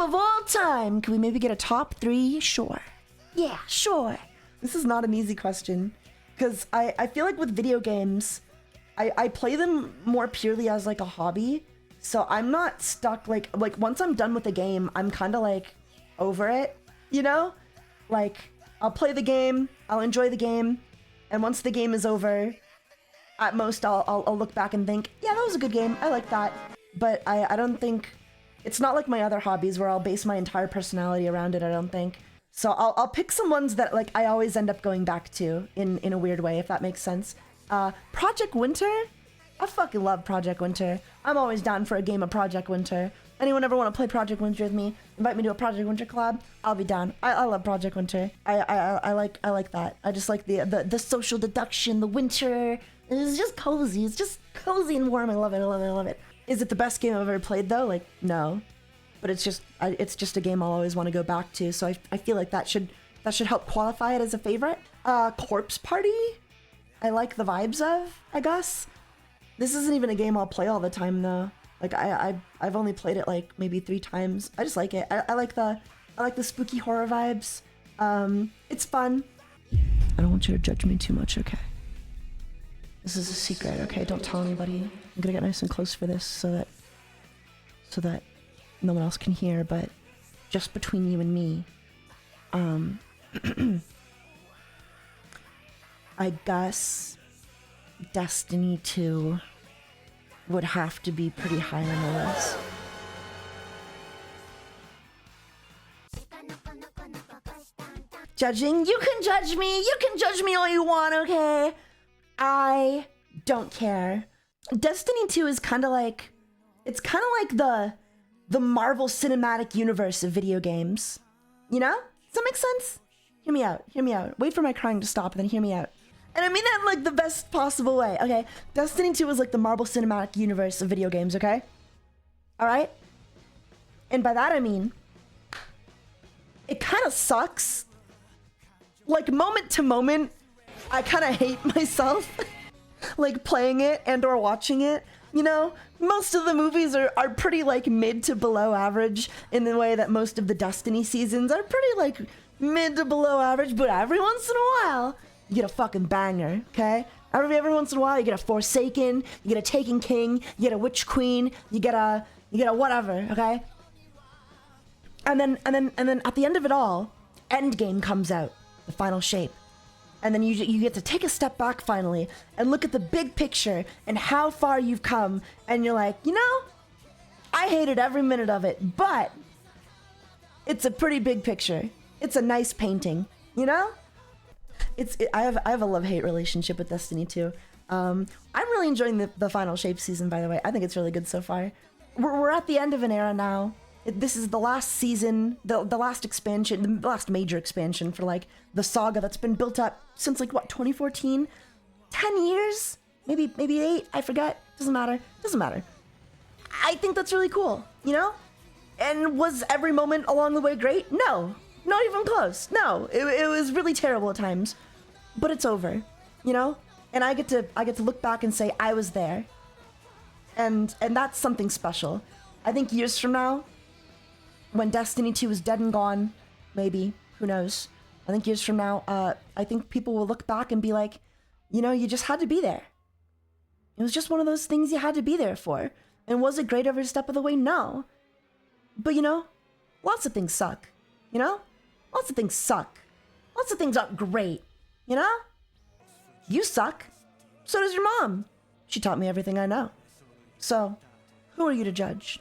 of all time. Can we maybe get a top 3? Sure. Yeah, sure. This is not an easy question. Because I feel like with video games, I play them more purely as like a hobby. So I'm not stuck, like once I'm done with the game, I'm kind of like over it, you know? Like, I'll play the game, I'll enjoy the game, and once the game is over, at most I'll look back and think, yeah, that was a good game, I like that. But I don't think, it's not like my other hobbies where I'll base my entire personality around it, I don't think. So I'll pick some ones that like I always end up going back to in a weird way, if that makes sense. Project Winter? I fucking love Project Winter. I'm always down for a game of Project Winter. Anyone ever want to play Project Winter with me? Invite me to a Project Winter collab? I'll be down. I love Project Winter. I like that. I just like the social deduction, the winter. It's just cozy. It's just cozy and warm. I love it. I love it. I love it. Is it the best game I've ever played though? Like, no. But it's just a game I'll always want to go back to. So I feel like that should help qualify it as a favorite. Corpse Party? I like the vibes of, I guess. This isn't even a game I'll play all the time though. Like I've only played it like maybe 3 times. I just like it. I like the spooky horror vibes. It's fun. I don't want you to judge me too much, okay? This is a secret, okay? Don't tell anybody. I'm gonna get nice and close for this so that no one else can hear, but just between you and me. I guess Destiny 2 would have to be pretty high on the list. Judging? You can judge me! You can judge me all you want, okay? I don't care. Destiny 2 is kind of like... It's kind of like the Marvel Cinematic Universe of video games. You know? Does that make sense? Hear me out. Hear me out. Wait for my crying to stop and then hear me out. And I mean that in like the best possible way, okay? Destiny 2 is like the Marvel Cinematic Universe of video games, okay? Alright? And by that I mean, it kind of sucks. Like moment to moment, I kind of hate myself. Like playing it and or watching it. You know, most of the movies are pretty like mid to below average in the way that most of the Destiny seasons are pretty like mid to below average, but every once in a while, you get a fucking banger, okay? Every once in a while, you get a Forsaken, you get a Taken King, you get a Witch Queen, you get a whatever, okay? And then at the end of it all, Endgame comes out, the final shape. And then you get to take a step back finally and look at the big picture and how far you've come. And you're like, you know, I hated every minute of it, but it's a pretty big picture. It's a nice painting, you know? I have a love-hate relationship with Destiny 2. I'm really enjoying the final shape season, by the way. I think it's really good so far. We're at the end of an era now. This is the last season, the last expansion, the last major expansion for like the saga that's been built up since like what, 2014? 10 years? Maybe 8, I forget. Doesn't matter. I think that's really cool, you know? And was every moment along the way great? No. Not even close. No. It was really terrible at times. But it's over, you know? And I get to look back and say I was there. And that's something special. I think years from now, when Destiny 2 is dead and gone, maybe, who knows? I think years from now, I think people will look back and be like, you know, you just had to be there. It was just one of those things you had to be there for. And was it great every step of the way? No. But you know, lots of things suck, you know? Lots of things suck. Lots of things aren't great, you know? You suck. So does your mom. She taught me everything I know. So, who are you to judge?